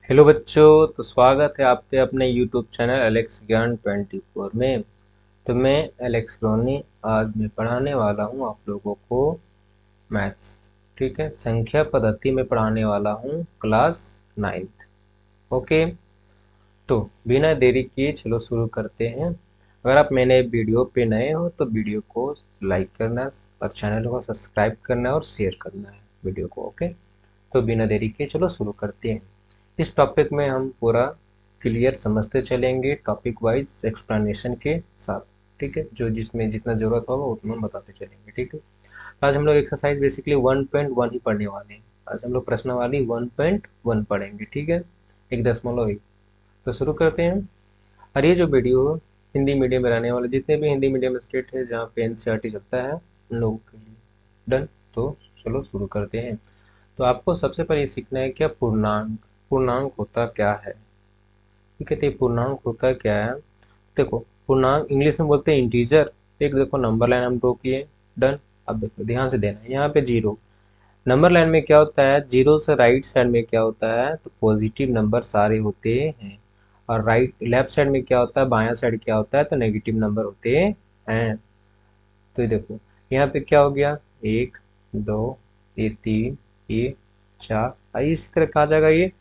Hello बच्चों, तो स्वागत है आपके अपने यूट्यूब चैनल एलेक्स ज्ञान 24 में। तो मैं एलेक्स रोनी आज मैं पढ़ाने वाला हूँ आप लोगों को मैथ्स। ठीक है, संख्या पद्धति में पढ़ाने वाला हूँ क्लास 9th। ओके, तो बिना देरी किए चलो शुरू करते हैं। अगर आप मेरे वीडियो पे नए हो तो वीडियो को लाइक करना और चैनल को सब्सक्राइब करना और शेयर करना है वीडियो को। ओके, तो बिना देरी के चलो शुरू करते हैं। इस टॉपिक में हम पूरा क्लियर समझते चलेंगे टॉपिक वाइज एक्सप्लेनेशन के साथ। ठीक है, जो जिसमें जितना ज़रूरत होगा उतना हम बताते चलेंगे। ठीक है, आज हम लोग एक्सरसाइज बेसिकली 1.1 ही पढ़ने वाले हैं। आज हम लोग प्रश्नावली 1.1 पढ़ेंगे। ठीक है, 1.1। तो शुरू करते हैं। और ये जो वीडियो हिंदी मीडियम में रहने वाले जितने भी हिंदी मीडियम स्टेट है जहाँ पे एनसीईआरटी चलता है उन लोगों के लिए डन। तो चलो शुरू करते हैं। तो आपको सबसे पहले ये सीखना है क्या पूर्णांक पूर्णांक होता क्या है। ठीक है, तो ये पूर्णांक होता क्या है। देखो, पूर्णांक इंग्लिश में बोलते हैं इंटीजर। एक देखो नंबर लाइन हम ड्रॉ किए। डन। अब देखो ध्यान से देना है, यहाँ पे जीरो नंबर लाइन में क्या होता है, जीरो से राइट साइड में क्या होता है तो पॉजिटिव नंबर सारे होते हैं। और राइट लेफ्ट साइड में क्या होता है, बायां साइड क्या होता है तो नेगेटिव नंबर होते हैं। तो ये देखो यहाँ पे क्या हो गया, एक, दो, ये तीन, ये चार, इसी तरह कहा जाएगा ये।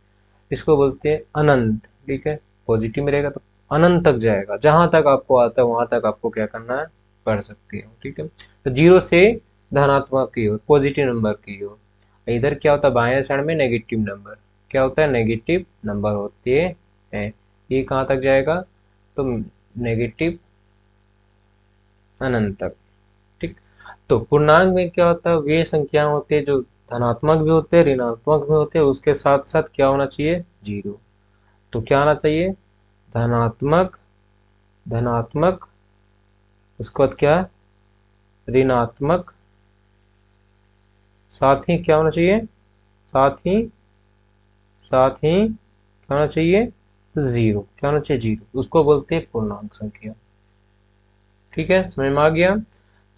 इसको बोलते हैं अनंत। ठीक है, पॉजिटिव में रहेगा तो अनंत तक जाएगा, जहां तक आपको आता है वहां तक आपको क्या करना है, पढ़ सकते हो। ठीक है, तो जीरो से धनात्मक की ओर, पॉजिटिव नंबर की ओर। इधर क्या होता है, बाएं साइड में नेगेटिव नंबर क्या होता है, नेगेटिव नंबर होते हैं। ये कहाँ तक जाएगा तो नेगेटिव अनंत तक। ठीक, तो पूर्णांक में क्या होता है, वे संख्या होते हैं जो धनात्मक भी होते हैं ऋणात्मक भी होते हैं, उसके साथ साथ क्या होना चाहिए, जीरो। तो क्या आना चाहिए, धनात्मक, धनात्मक, उसके बाद क्या, ऋणात्मक, साथ ही क्या होना चाहिए, साथ ही क्या होना चाहिए, जीरो। क्या होना चाहिए, जीरो। उसको बोलते हैं पूर्णांक संख्या। ठीक है, समझ में आ गया।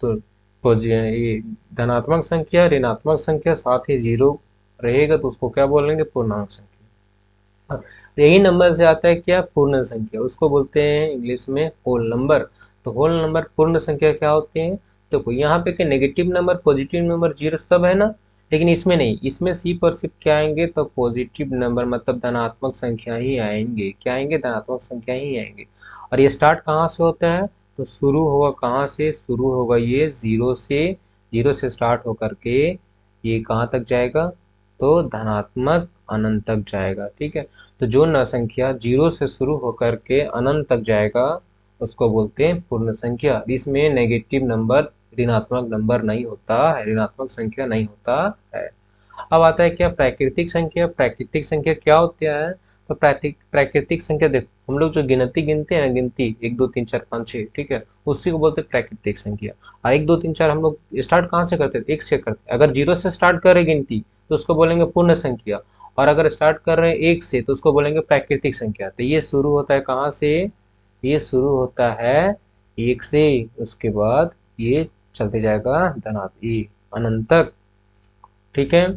तो ये धनात्मक संख्या ऋणात्मक संख्या साथ ही जीरो रहेगा तो उसको क्या बोलेंगे, पूर्णांक संख्या। हाँ, तो यही नंबर से आता है क्या, पूर्ण संख्या। उसको बोलते हैं इंग्लिश में होल नंबर। तो होल नंबर पूर्ण संख्या क्या होते हैं, देखो यहाँ पे क्या negative number positive number zero सब है ना, लेकिन इसमें नहीं, इसमें सिर्फ और सिर्फ क्या आएंगे तो पॉजिटिव नंबर मतलब धनात्मक संख्या ही आएंगे। क्या आएंगे, धनात्मक संख्या ही आएंगे। और ये स्टार्ट कहाँ से होता है, तो शुरू होगा कहाँ से, शुरू होगा ये जीरो से। जीरो से स्टार्ट होकर के ये कहाँ तक जाएगा, तो धनात्मक अनंत तक जाएगा। ठीक है, तो जो न संख्या जीरो से शुरू होकर के अनंत तक जाएगा उसको बोलते हैं पूर्ण संख्या। इसमें नेगेटिव नंबर ऋणात्मक नंबर नहीं होता है, ऋणात्मक संख्या नहीं होता है। अब आता है क्या, प्राकृतिक संख्या। प्राकृतिक संख्या क्या होता है, तो प्राकृतिक संख्या देखो हम लोग जो गिनती गिनते हैं ना, गिनती एक दो तीन चार पाँच छः, ठीक है, उसी को बोलते हैं प्राकृतिक संख्या। और एक दो तीन चार हम लोग स्टार्ट कहाँ से करते हैं, एक से करते हैं। अगर जीरो से स्टार्ट कर रहे गिनती तो उसको बोलेंगे पूर्ण संख्या, और अगर स्टार्ट कर रहे हैं एक से तो उसको बोलेंगे प्राकृतिक संख्या। तो ये शुरू होता है कहाँ से, ये शुरू होता है एक से, उसके बाद ये चलते जाएगा धनात्मक अनंत तक। ठीक है,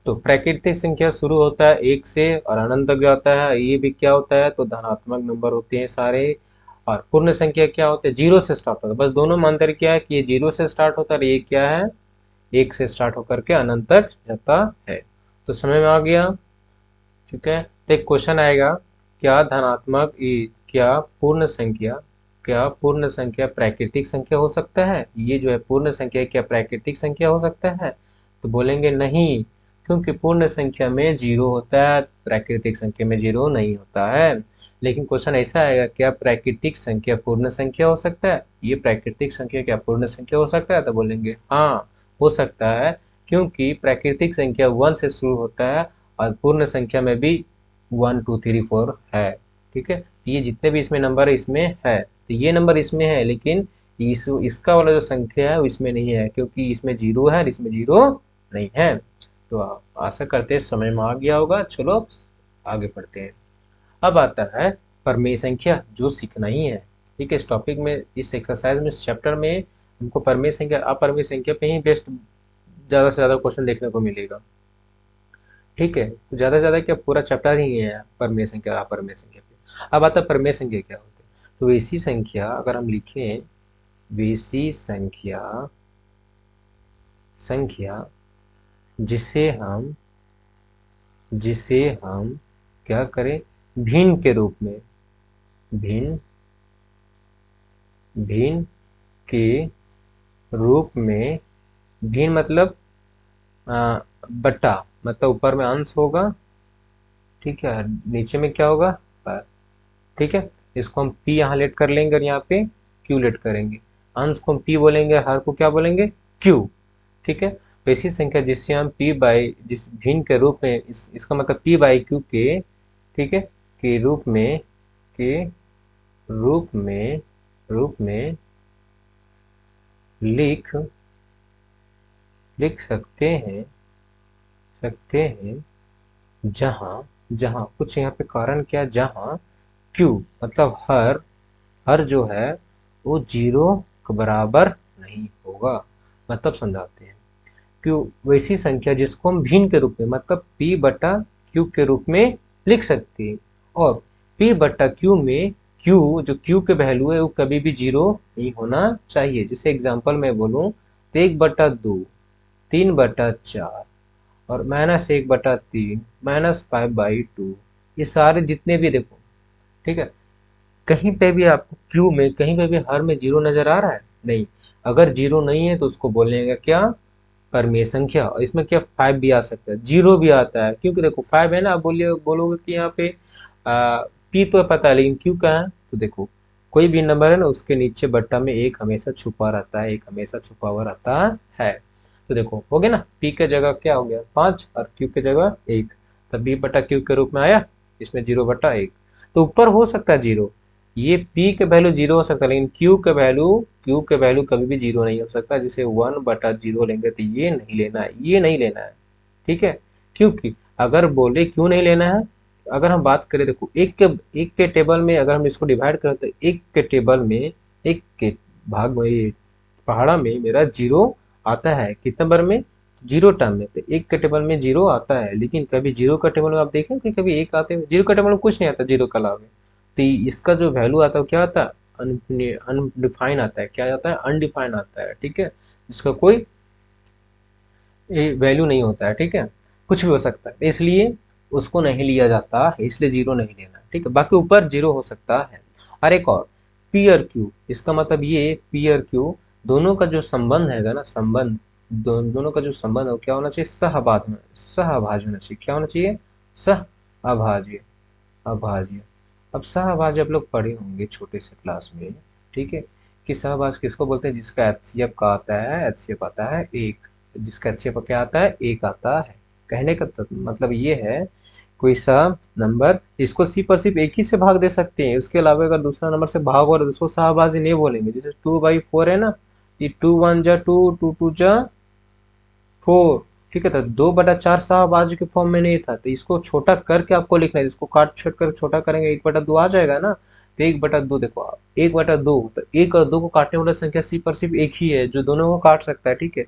तो प्राकृतिक संख्या शुरू होता है एक से और अनंत तक जाता है, ये भी क्या होता है तो धनात्मक नंबर होते हैं सारे। और पूर्ण संख्या क्या होते हैं, जीरो से स्टार्ट होता है। बस दोनों में अंतर क्या है कि ये जीरो से स्टार्ट होता है और ये क्या है, एक से स्टार्ट होकर के अनंत तक जाता है। तो समझ में आ गया। ठीक है, तो एक क्वेश्चन आएगा, क्या धनात्मक क्या पूर्ण संख्या प्राकृतिक संख्या हो सकता है, ये जो है पूर्ण संख्या क्या प्राकृतिक संख्या हो सकता है, तो बोलेंगे नहीं, क्योंकि पूर्ण संख्या में जीरो होता है, प्राकृतिक संख्या में जीरो नहीं होता है। लेकिन क्वेश्चन ऐसा आएगा, क्या प्राकृतिक संख्या पूर्ण संख्या हो सकता है, ये प्राकृतिक संख्या क्या पूर्ण संख्या हो सकता है, तो बोलेंगे हाँ हो सकता है, क्योंकि प्राकृतिक संख्या वन से शुरू होता है और पूर्ण संख्या में भी वन टू थ्री फोर है। ठीक है, ये जितने भी इसमें नंबर है इसमें है, तो ये नंबर इसमें है, लेकिन इसका वाला जो संख्या है वो इसमें नहीं है, क्योंकि इसमें जीरो है और इसमें जीरो नहीं है। तो आशा करते हैं समझ में आ गया होगा। चलो आगे पढ़ते हैं। अब आता है परमेय संख्या, जो सीखना ही है। ठीक है, इस टॉपिक में, इस एक्सरसाइज में, इस चैप्टर में हमको परमेय संख्या अपरमेय संख्या पे ही बेस्ट ज़्यादा से ज़्यादा क्वेश्चन देखने को मिलेगा। ठीक है, तो ज़्यादा से ज़्यादा क्या पूरा चैप्टर ही है परमेय संख्या और अपरमेय संख्या पे। अब आता है परमेय संख्या क्या होती है। तो वैसी संख्या अगर हम लिखें, वैसी संख्या संख्या जिसे हम क्या करें, भिन्न के रूप में, भिन्न भिन्न के रूप में, भिन्न मतलब बटा, मतलब ऊपर में अंश होगा, ठीक है, नीचे में क्या होगा, पर, ठीक है। इसको हम p यहाँ लेट कर लेंगे और यहाँ पे q लेट करेंगे। अंश को हम p बोलेंगे, हर को क्या बोलेंगे, q, ठीक है। तो ऐसी संख्या जिससे हम p बाई, जिस भिन्न के रूप में, इसका मतलब p बाई q के, ठीक है, के रूप में, के रूप में लिख लिख सकते हैं जहाँ जहाँ कुछ यहाँ पे कारण क्या, जहाँ q मतलब हर जो है वो 0 के बराबर नहीं होगा। मतलब समझाते हैं, क्यों, वैसी संख्या जिसको हम भिन्न के रूप में, मतलब p बटा q के रूप में लिख सकते हैं। और p बटा q में q, जो q के वैल्यू है वो कभी भी 0 नहीं होना चाहिए। जैसे एग्जांपल में बोलूँ तो 1/2, 3/4 और -1/3, -5/2, ये सारे जितने भी देखो, ठीक है, कहीं पे भी आपको क्यू में, कहीं पे भी हर में 0 नजर आ रहा है, नहीं। अगर 0 नहीं है तो उसको बोलेंगे क्या, परमेय संख्या। और इसमें क्या 5 भी आ सकता है, 0 भी आता है, क्योंकि देखो 5 है ना, आप बोलोगे कि यहाँ पे पी तो पता है लेकिन क्यू कहाँ है, तो देखो कोई भी नंबर है ना, उसके नीचे बट्टा में एक हमेशा छुपा रहता है, एक हमेशा छुपा हुआ रहता है। तो देखो हो गया ना, पी के जगह क्या हो गया 5 और क्यू के जगह 1, तब बी बटा क्यू के रूप में आया, इसमें 0/1। तो ऊपर हो सकता है 0, ये p के वैल्यू 0 हो सकता है, लेकिन q के वैल्यू कभी भी 0 नहीं हो सकता। जैसे 1/0 लेंगे तो ये नहीं लेना है, ये नहीं लेना है, ठीक है। क्योंकि अगर बोले क्यों नहीं लेना है, अगर हम बात करें, देखो एक के टेबल में अगर हम इसको डिवाइड करें तो एक के टेबल में, एक के भाग में, पहाड़ा में मेरा 0 आता है, कितने बार में, 0 टर्म में। तो एक के टेबल में 0 आता है, लेकिन कभी 0 का टेबल में आप देखें कि कभी एक आते हैं, 0 का टेबल में कुछ नहीं आता 0 के अलावा। तो इसका जो वैल्यू आता है वो क्या आता है, अनडिफाइन आता है, क्या आता है, अनडिफाइन आता है, ठीक है, जिसका कोई वैल्यू नहीं होता है, ठीक है, कुछ भी हो सकता है, इसलिए उसको नहीं लिया जाता है, इसलिए 0 नहीं लेना, ठीक है। बाकी ऊपर 0 हो सकता है। और एक और पी और क्यू, इसका मतलब ये पी और क्यू दोनों का जो संबंध है ना, संबंध, दोनों का जो संबंध है वो क्या होना चाहिए, सहअभाज्य होना चाहिए। क्या होना चाहिए, सहअभाज्य, अभाज्य। अब सहअभाज्य आप लोग पढ़े होंगे छोटे से क्लास में, ठीक है, कि सहअभाज्य किसको बोलते हैं, जिसका एचसीएफ का आता है, एचसीएफ आता है 1, जिसका एचसीएफ क्या आता है, 1 आता है। कहने का मतलब ये है, कोई सा नंबर इसको सी पर सिर्फ एक ही से भाग दे सकते हैं, उसके अलावा अगर दूसरा नंबर से भाग और उसको सहअभाज्य नहीं बोलेंगे। जैसे 2/4 है ना, ये 2 1 जा 2, 2 2 जा 4, ठीक है। तो 2/4 शाहबाज के फॉर्म में नहीं था, तो इसको छोटा करके आपको लिखना है, इसको काट छट कर छोटा करेंगे 1/2 आ जाएगा ना। तो 1/2 देखो आप, 1/2, तो 1 और 2 को काटने वाला संख्या सी पर सिर्फ एक ही है जो दोनों को काट सकता है, ठीक है।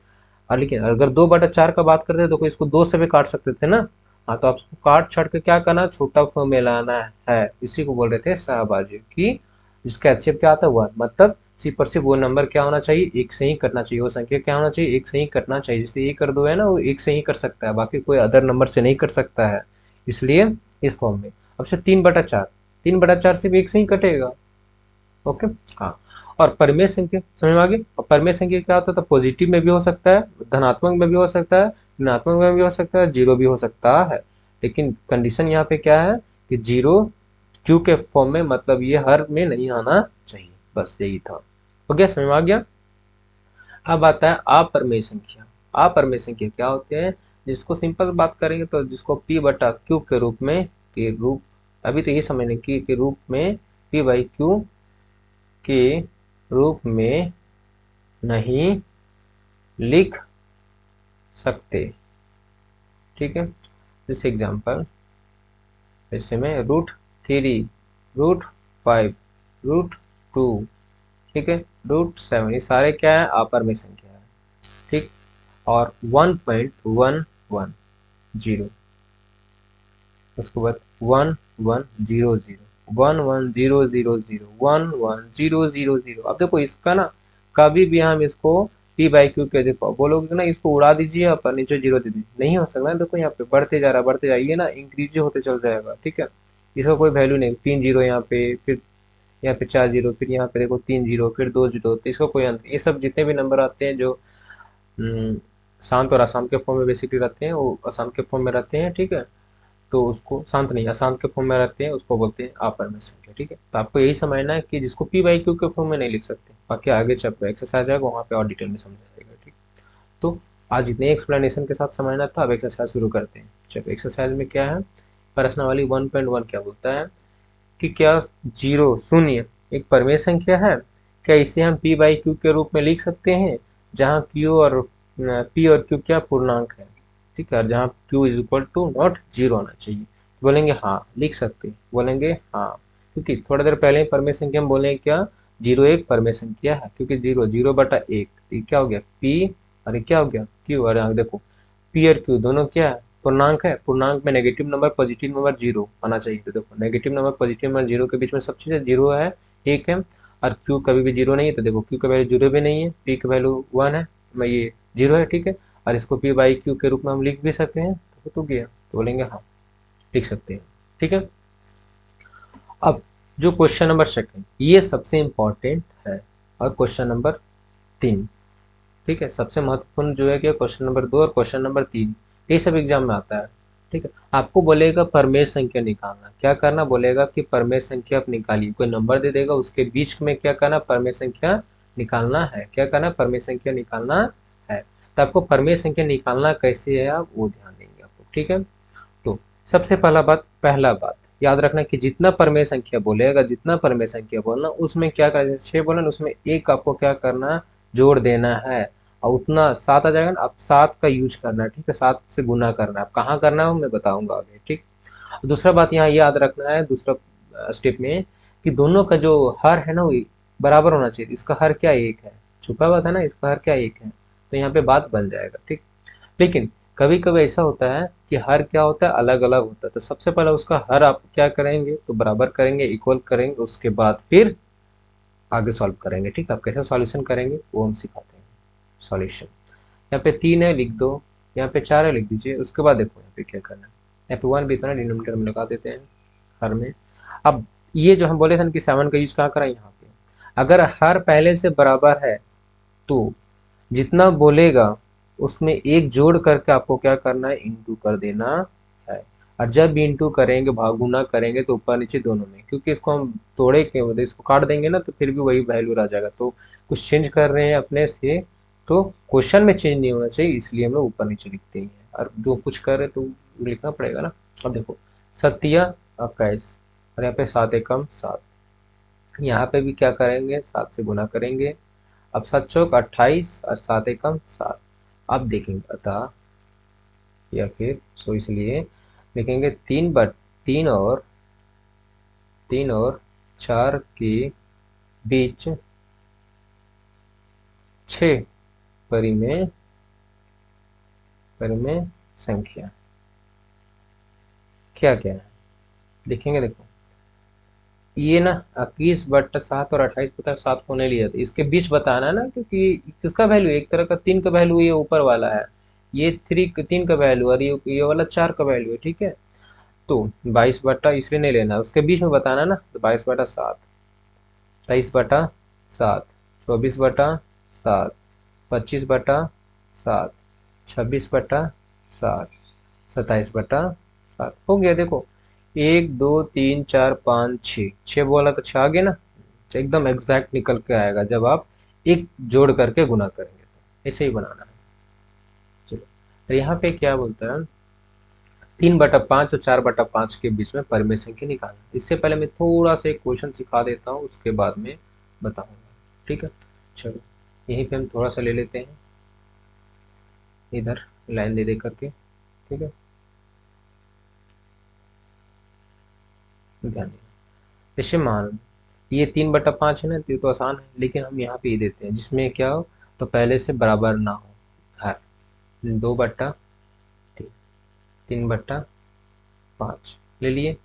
और लेकिन अगर 2/4 का बात करते हैं तो इसको 2 से भी काट सकते थे ना। हाँ, तो आपको काट छट के क्या करना, छोटा फॉर्म में लाना है, इसी को बोल रहे थे शाहबाजी की, जिसका एचसीएफ क्या आता है 1, मतलब सी पर सिर्फ वो नंबर क्या होना चाहिए, एक से ही कटना चाहिए, वो संख्या क्या होना चाहिए, एक से ही कटना चाहिए। जैसे 1 और 2 है ना, वो एक से ही कर सकता है, बाकी कोई अदर नंबर से नहीं कर सकता है, इसलिए इस फॉर्म में। अब से 3/4, 3/4 सिर्फ एक से ही कटेगा, ओके। हाँ, और परमेय संख्या समझ में आ गई। और परमेय संख्या क्या होता है, पॉजिटिव में भी हो सकता है, धनात्मक में भी हो सकता है, ऋणात्मक में भी हो सकता है, 0 भी हो सकता है। लेकिन कंडीशन यहाँ पे क्या है कि 0 क्यू के फॉर्म में, मतलब ये हर में नहीं आना चाहिए, बस यही था। हो गया, समझ में आ गया। अब आता है अपरमेय संख्या। अपरमेय संख्या क्या होते हैं, जिसको सिंपल बात करेंगे तो जिसको p बटा क्यू के रूप में, के रूप, अभी तो ये समझने की के रूप में, p बाई क्यू के रूप में नहीं लिख सकते, ठीक है। जैसे एग्जांपल, जैसे में √3, √5, √2, ठीक है, √7, ये सारे क्या है, अपरमेय संख्या है, ठीक। और 1.110, उसके बाद 1 1 0 0 1 1 0 0 0 1 1 0 0 0। अब देखो इसका ना कभी भी हम इसको पी बाई क्यू के देखो बोलोगे ना इसको उड़ा दीजिए आप नीचे जीरो दे दीजिए, नहीं हो सकता। देखो यहाँ पे बढ़ते जा रहा बढ़ते जाइए ना इंक्रीज होते चल जाएगा, ठीक है। इसका कोई वैल्यू नहीं, 3 जीरो यहाँ पे, फिर यहाँ पे 4 जीरो, फिर यहाँ पे देखो 3 जीरो, फिर 2 जीरो, तो इसका कोई अंत नहीं। ये सब जितने भी नंबर आते हैं जो शांत और अशांत के फॉर्म में बेसिकली रहते हैं वो अशांत के फॉर्म में रहते हैं, ठीक है। तो उसको शांत नहीं अशांत के फॉर्म में रहते हैं उसको बोलते हैं अपरिमेय संख्या, ठीक है। तो आपको यही समझना है कि जिसको पी बाई क्यू के फॉर्म में नहीं लिख सकते, बाकी आगे चैप्टर एक्सरसाइज आएगा वहाँ पे और डिटेल में समझा जाएगा, ठीक। तो आज इतने एक्सप्लेनेशन के साथ समझना था, अब एक्सरसाइज शुरू करते हैं। चलो एक्सरसाइज में क्या है, प्रश्नावली 1.1 क्या बोलता है कि क्या जीरो शून्य एक परिमेय संख्या है, क्या इसे हम पी बाई क्यू के रूप में लिख सकते हैं जहाँ क्यू और पी और क्यू क्या पूर्णांक है, ठीक है, जहाँ Q is equal to not zero आना चाहिए। बोलेंगे हाँ लिख सकते हैं, बोलेंगे हाँ, क्योंकि थोड़ा देर पहले ही परिमेय संख्या हम बोले क्या जीरो एक परिमेय संख्या है, क्योंकि जीरो जीरो बटा एक, ये क्या हो गया पी और ये क्या हो गया क्यू। और यहाँ देखो पी और क्यू दोनों क्या है पूर्णांक है, पूर्णांक में negative number positive number zero आना चाहिए। तो देखो negative number positive number zero के बीच में सब चीज़ जीरो है, एक है, और क्यू कभी भी जीरो नहीं है। तो देखो क्यू का वैल्यू जीरो भी नहीं है, पी का वैल्यू वन है, मैं ये जीरो है, ठीक है। और इसको पी बाई क्यू के रूप में हम लिख भी सकते हैं, तो गया तो बोलेंगे हाँ लिख सकते हैं, ठीक है। अब जो क्वेश्चन नंबर सेकंड ये सबसे इंपॉर्टेंट है, और क्वेश्चन नंबर 3, ठीक है, सबसे महत्वपूर्ण जो है कि क्वेश्चन नंबर 2 और क्वेश्चन नंबर 3 ये सब एग्जाम में आता है, ठीक है। आपको बोलेगा परमेय संख्या निकालना, क्या करना बोलेगा कि परमेय संख्या आप निकालिए, कोई नंबर दे देगा उसके बीच में क्या करना परमेय संख्या निकालना है, क्या करना परमेय संख्या निकालना है। तो आपको परमेय संख्या निकालना कैसे है आप वो ध्यान देंगे आपको, ठीक है। तो सबसे पहला बात याद रखना कि जितना परमेय संख्या बोलेगा, जितना परमेय संख्या बोलना उसमें क्या करना, 6 बोला ना उसमें एक आपको क्या करना जोड़ देना है, और उतना 7 आ जाएगा ना, अब 7 का यूज करना है, ठीक है, 7 से गुना करना है। अब कहाँ करना है मैं बताऊंगा आगे, ठीक। दूसरा बात यहाँ याद रखना है दूसरा स्टेप में कि दोनों का जो हर है ना वो बराबर होना चाहिए। इसका हर क्या एक है, छुपा हुआ था ना, इसका हर क्या एक है, तो यहाँ पे बात बन जाएगा, ठीक। लेकिन कभी कभी ऐसा होता है कि हर क्या होता है अलग अलग होता है, तो सबसे पहले उसका हर आप क्या करेंगे तो बराबर करेंगे इक्वल करेंगे, उसके बाद फिर आगे सॉल्व करेंगे, ठीक है। आप कैसे सॉल्यूशन करेंगे वो हम सिखाते हैं। सॉल्यूशन यहाँ पे 3 है लिख दो, यहाँ पे 4 है लिख दीजिए, उसके बाद देखो यहाँ पे क्या करना है, यहाँ पे 1 भी था ना डिनोमिनेटर में लगा देते हैं हर में। अब ये जो हम बोले थे ना कि 7 का यूज कहाँ करा यहाँ पे, अगर हर पहले से बराबर है तो जितना बोलेगा उसमें एक जोड़ करके आपको क्या करना है इंटू कर देना है। और जब भी इंटू करेंगे भागुना करेंगे तो ऊपर नीचे दोनों में, क्योंकि इसको हम तोड़े के मतलब इसको काट देंगे ना तो फिर भी वही वैल्यू रह जाएगा, तो कुछ चेंज कर रहे हैं अपने से तो क्वेश्चन में चेंज नहीं होना चाहिए, इसलिए हम लोग ऊपर नीचे लिखते ही हैं, और जो कुछ कर रहे तो लिखना पड़ेगा ना। अब देखो सत्या 21 और यहाँ पे 7 एकम 7, यहाँ पे भी क्या करेंगे 7 से गुना करेंगे। अब 7 चौक 28 और 7 एकम 7, अब देखेंगे अतः या फिर सो इसलिए देखेंगे 3 और 4 के बीच 6 परिमेय परिमेय संख्या क्या क्या है देखेंगे। देखो ये ना 21/7 और 28/7 को नहीं लिया था, इसके बीच बताना है ना, क्योंकि किसका वैल्यू एक तरह का 3 का वैल्यू ये ऊपर वाला है, ये 3 का वैल्यू और ये वाला 4 का वैल्यू है, ठीक है। तो 22 इसलिए नहीं लेना, उसके बीच में बताना ना, तो 22/7, 23/7, 24/7, 25/7, 26/7, 27/7 हो गया। देखो 1 2 3 4 5 6 बोला तो 6 आ गया ना, तो एकदम एग्जैक्ट निकल के आएगा जब आप एक जोड़ करके गुना करेंगे, तो ऐसे ही बनाना है। चलो तो यहाँ पे क्या बोलता है 3/5 और 4/5 के बीच में परिमेय संख्या निकालना। इससे पहले मैं थोड़ा सा एक क्वेश्चन सिखा देता हूँ उसके बाद में बताऊंगा, ठीक है। चलो यहीं पे हम थोड़ा सा ले लेते हैं इधर लाइन दे दे करके, ठीक है, ध्यान देना। जैसे मान ये 3/5 है ना, तो ये तो आसान है, लेकिन हम यहाँ पे ये देते हैं जिसमें क्या हो तो पहले से बराबर ना हो, है 2/3, 3/5, ले लिए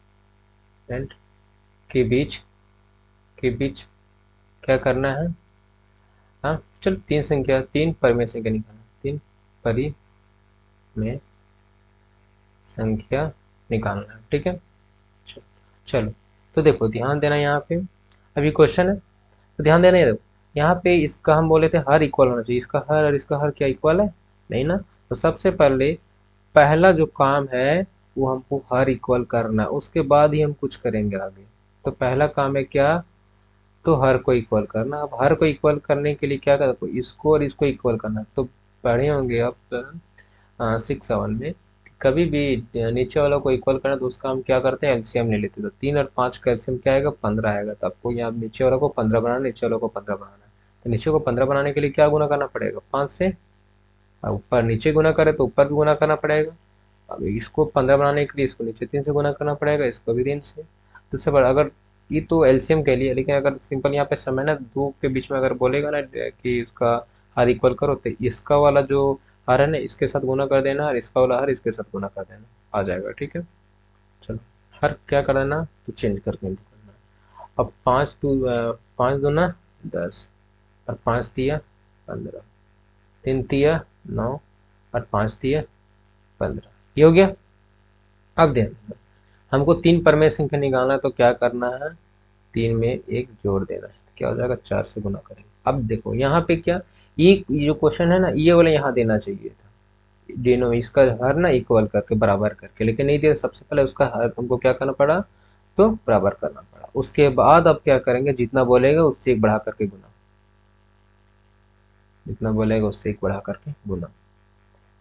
एंड के बीच क्या करना है। हाँ चलो तीन संख्या, तीन परिमेय संख्या निकालना, तीन परिमेय संख्या निकालना है, ठीक है। चलो चलो, तो देखो ध्यान देना यहाँ पे, अभी क्वेश्चन है तो ध्यान देना। ये देखो यहाँ पे इसका हम बोले थे हर इक्वल होना चाहिए, इसका हर और इसका हर क्या इक्वल है, नहीं ना। तो सबसे पहले पहला जो काम है वो हमको हर इक्वल करना है, उसके बाद ही हम कुछ करेंगे आगे। तो पहला काम है क्या, तो हर को इक्वल करना। अब हर को इक्वल करने के लिए क्या करना, तो इसको और इसको इक्वल करना। तो पढ़े होंगे आप 6-7 में, कभी भी नीचे वालों को इक्वल करना तो उसका हम क्या करते हैं, एलसीएम ले लेते हैं। तो 3 और 5 का एलसीएम क्या आएगा, 15 आएगा। तो आपको यहाँ नीचे वालों को 15 बनाना, नीचे वालों को 15 बनाना है। तो नीचे को 15 बनाने के लिए क्या गुना करना पड़ेगा, 5 से। और ऊपर नीचे गुना करे तो ऊपर भी गुना करना पड़ेगा। अब इसको 15 बनाने के लिए इसको नीचे 3 से गुना करना पड़ेगा, इसको भी 3 से। तो इससे बड़ा अगर, ये तो एलसीएम के लिए, लेकिन अगर सिंपल यहाँ पे समय ना दो के बीच में अगर बोलेगा ना कि इसका हर इक्वल करो, तो इसका वाला जो हर है ना इसके साथ गुना कर देना, और इसका वाला हर इसके साथ गुना कर देना, आ जाएगा, ठीक है। चलो, हर क्या करना, तो चेंज करके इनको करना। अब 5 दूना 10, और 5 तिया 15, 3 तिया 9, और 5 तिया 15, ये हो गया। अब ध्यान, हमको तीन परमेय संख्या निकालना है, तो क्या करना है, 3 में एक जोड़ देना है, क्या हो जाएगा, 4 से गुना करेंगे। अब देखो यहाँ पे क्या, ये जो क्वेश्चन है ना, ये वाला यहाँ देना चाहिए था, डिनो इसका हर ना इक्वल करके बराबर करके, लेकिन नहीं दिया। सबसे पहले उसका हर हमको क्या करना पड़ा, तो बराबर करना पड़ा। उसके बाद अब क्या करेंगे, जितना बोलेगा उससे एक बढ़ा करके गुना, जितना बोलेगा उससे एक बढ़ा करके गुना।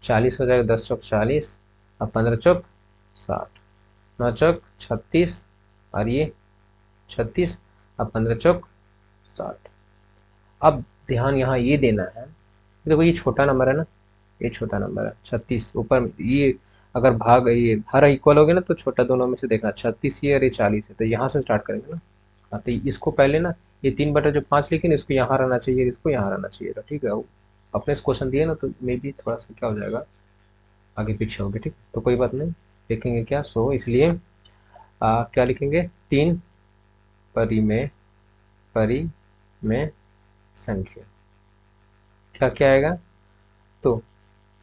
40 हो जाएगा, 10 चौक 40, और 15 चौक 60, 9 चौक 36, और ये 36, और 15 चौक 60। अब ध्यान यहाँ ये देना है, देखो ये छोटा नंबर है ना, ये छोटा नंबर है 36, ऊपर ये अगर भाग ये हर इक्वल हो गया ना, तो छोटा दोनों में से देखना, 36 ये और ये 40 है, तो यहाँ से स्टार्ट करेंगे ना। हाँ, तो इसको पहले ना, ये 3 बटा जो 5 लिखे ना, इसको यहाँ रहना चाहिए, इसको यहाँ रहना चाहिए था, ठीक है। अपने इस क्वेश्चन दिए ना, तो मे भी थोड़ा सा क्या हो जाएगा, आगे पीछे हो गया, ठीक। तो कोई बात नहीं, लिखेंगे क्या, सो इसलिए क्या लिखेंगे, 3 परिमेय परिमेय संख्या, क्या क्या आएगा, तो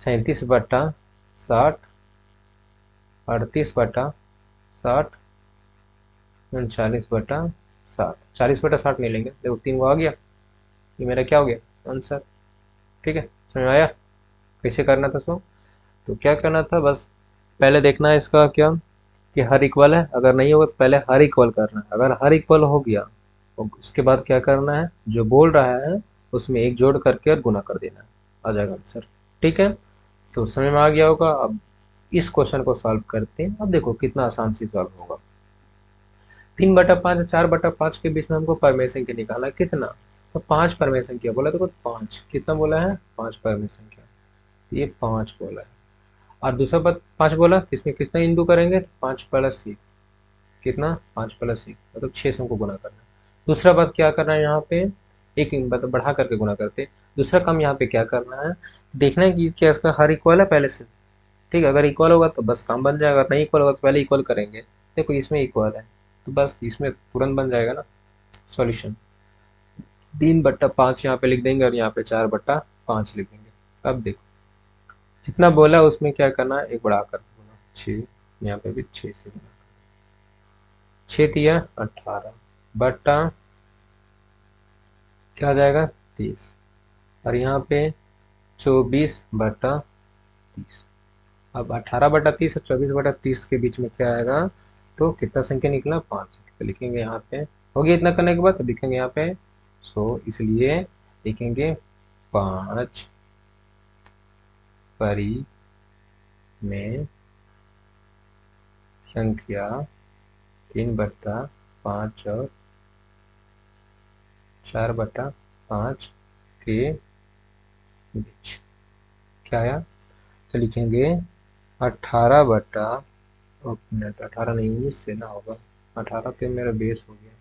37/60, 38/60, 39/60। 40/60 नहीं लेंगे, देखो 3 वो आ गया, ये मेरा क्या हो गया, आंसर, ठीक है। समझ में आया कैसे करना था, सो तो क्या करना था, बस पहले देखना है इसका क्या, कि हर इक्वल है, अगर नहीं होगा तो पहले हर इक्वल करना है। अगर हर इक्वल हो गया तो उसके बाद क्या करना है, जो बोल रहा है उसमें एक जोड़ करके और गुना कर देना है, आ जाएगा आंसर, ठीक है। तो समझ में आ गया होगा। अब इस क्वेश्चन को सॉल्व करते हैं, अब देखो कितना आसान से सॉल्व होगा। 3/5 और 4/5 के बीच में हमको परमेय संख्या निकाला है, कितना, तो 5 परमेय संख्या बोला, देखो 5 कितना बोला है, 5 परमेय संख्या, ये 5 बोला है। और दूसरा बात 5 बोला, इसमें कितना इंटू करेंगे, 5 प्लस 1, कितना, 5 प्लस 1 मतलब 6 से हमको गुना करना है। दूसरा बात क्या करना है यहाँ पे, एक मतलब बढ़ा करके गुना करते। दूसरा काम यहाँ पे क्या करना है, देखना है कि क्या इसका हर इक्वल है पहले से, ठीक है। अगर इक्वल होगा तो बस काम बन जाएगा, अगर नहीं इक्वल होगा तो पहले इक्वल करेंगे। देखो इसमें इक्वल है, तो बस इसमें तुरंत बन जाएगा ना सॉल्यूशन। 3/5 यहाँ पे लिख देंगे, और यहाँ पे 4/5 लिख देंगे। अब देखो जितना बोला उसमें क्या करना है, एक बढ़ा कर बोला 6, यहाँ पे भी 6 से गुना, 6 तिया 18 बट्टा क्या आ जाएगा 30, और यहाँ पे 24/30। अब 18/30 और 24/30 के बीच में क्या आएगा, तो कितना संख्या निकला, 5। तो लिखेंगे यहाँ पे, हो गया इतना करने के बाद, तो लिखेंगे यहाँ पे, सो इसलिए लिखेंगे 5 परिमेय संख्या 3/5 और 4/5 के बीच क्या आया, तो लिखेंगे 18 एक मिनट, 18 नहीं 19 से ना होगा, 18 पे मेरा बेस हो गया,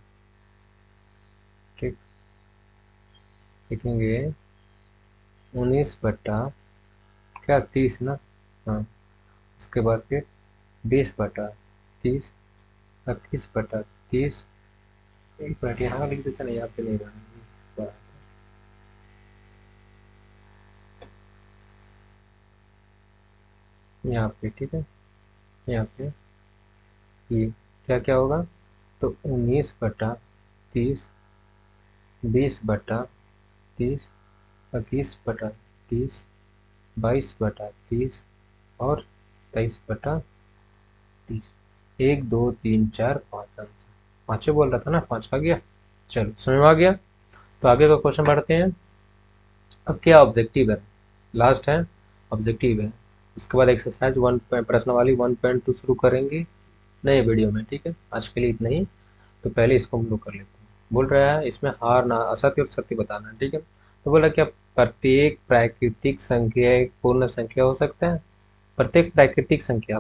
ठीक। लिखेंगे 19/क्या 30 ना, हाँ। उसके बाद फिर 20/30, 30/30। एक मिनट यहाँ लिख देता, नहीं यहाँ पे नहीं बना, यहाँ पे ठीक है, यहाँ पे ये क्या क्या होगा, तो 19/30, 20/30, 21/30, 22/30 और 23/30। 1 2 3 4 5 आंसर, पाँचों बोल रहा था ना, पाँच आ गया। चलो समझ में आ गया। तो आगे का क्वेश्चन बढ़ते हैं। अब क्या ऑब्जेक्टिव है, लास्ट है, ऑब्जेक्टिव है। उसके बाद एक्सरसाइज वन, प्रश्नावली 1.2 शुरू करेंगे नए वीडियो में, ठीक है। आज के लिए इतना ही। तो पहले इसको हम लोग कर लेते हैं। बोल रहा है इसमें हार ना असत्य और सत्य बताना है, ठीक है। तो बोला क्या प्रत्येक प्राकृतिक संख्या एक पूर्ण संख्या हो सकता है। प्रत्येक प्राकृतिक संख्या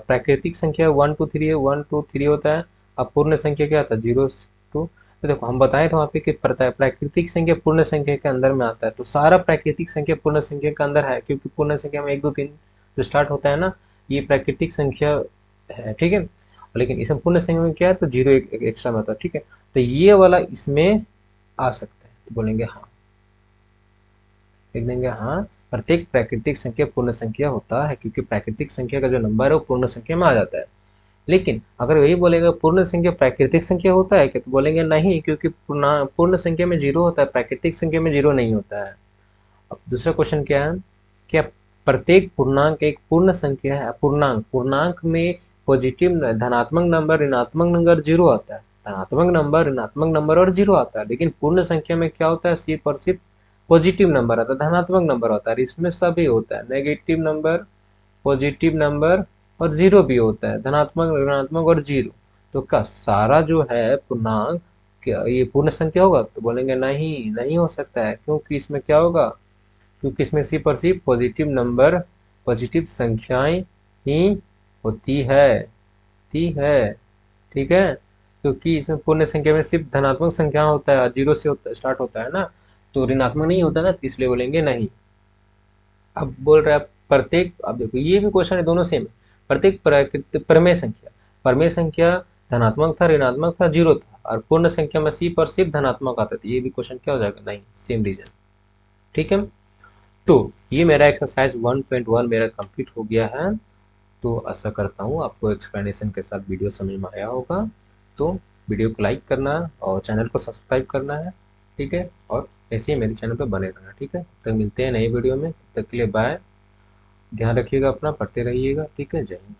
1 2 3 है, 1 2 3 होता है। अब पूर्ण संख्या क्या आता है, 0 2। तो देखो हम बताए थे वहाँ पे कि प्राकृतिक संख्या पूर्ण संख्या के अंदर में आता है, तो सारा प्राकृतिक संख्या पूर्ण संख्या के अंदर है, क्योंकि पूर्ण संख्या में 1 2 3 जो स्टार्ट होता है ना, ये प्राकृतिक संख्या है, ठीक है। लेकिन इसमें पूर्ण संख्या में क्या है, तो 0 एक एक्स्ट्रा में होता है, ठीक है। तो ये वाला इसमें आ सकता है, तो बोलेंगे हाँ, लिख देंगे हाँ। प्रत्येक प्राकृतिक संख्या पूर्ण संख्या होता है, क्योंकि प्राकृतिक संख्या का जो नंबर है वो पूर्ण संख्या में आ जाता है। लेकिन अगर वही बोलेगा पूर्ण संख्या प्राकृतिक संख्या होता है क्या, तो बोलेंगे नहीं, क्योंकि पूर्ण पूर्ण संख्या में 0 होता है, प्राकृतिक संख्या में 0 नहीं होता है। अब दूसरा क्वेश्चन क्या है, क्या प्रत्येक पूर्णांक एक पूर्ण संख्या है। पूर्णांक, पूर्णांक में पॉजिटिव धनात्मक नंबर ऋणात्मक नंबर 0 आता है, धनात्मक नंबर ऋणात्मक नंबर और 0 आता है। लेकिन पूर्ण संख्या में क्या होता है, सिर्फ और सिर्फ पॉजिटिव नंबर आता है, धनात्मक नंबर होता है। इसमें सभी होता है, नेगेटिव नंबर, पॉजिटिव नंबर और 0 भी होता है, धनात्मक ऋणात्मक और 0। तो का सारा जो है पूर्णांक क्या ये पूर्ण संख्या होगा, तो बोलेंगे नहीं, नहीं हो सकता है, क्योंकि इसमें क्या होगा, क्योंकि इसमें सिर्फ और सिर्फ पॉजिटिव नंबर, पॉजिटिव संख्याएं ही होती है, ठीक है। क्योंकि इसमें पूर्ण संख्या में सिर्फ धनात्मक संख्या होता है, 0 से स्टार्ट होता है ना, तो ऋणात्मक नहीं होता ना, तो इसलिए बोलेंगे नहीं। अब बोल रहा है प्रत्येक, अब देखो ये भी क्वेश्चन है, दोनों सेम है। प्रत्येक प्राकृतिक परमेय संख्या धनात्मक था, ऋणात्मक था, 0 था, और पूर्ण संख्या में सिर्फ और सिर्फ धनात्मक आता था, ये भी क्वेश्चन क्या हो जाएगा, नहीं, सेम रीजन, ठीक है। तो ये मेरा एक्सरसाइज 1.1 मेरा कंप्लीट हो गया है। तो आशा करता हूँ आपको एक्सप्लेनेशन के साथ वीडियो समझ में आया होगा। तो वीडियो को लाइक करना और चैनल को सब्सक्राइब करना है, ठीक है। और ऐसे ही मेरे चैनल पर बने रहना, ठीक है। तो मिलते हैं नई वीडियो में, तब तक के लिए बाय। ध्यान रखिएगा अपना, पढ़ते रहिएगा, ठीक है। जय हिंद।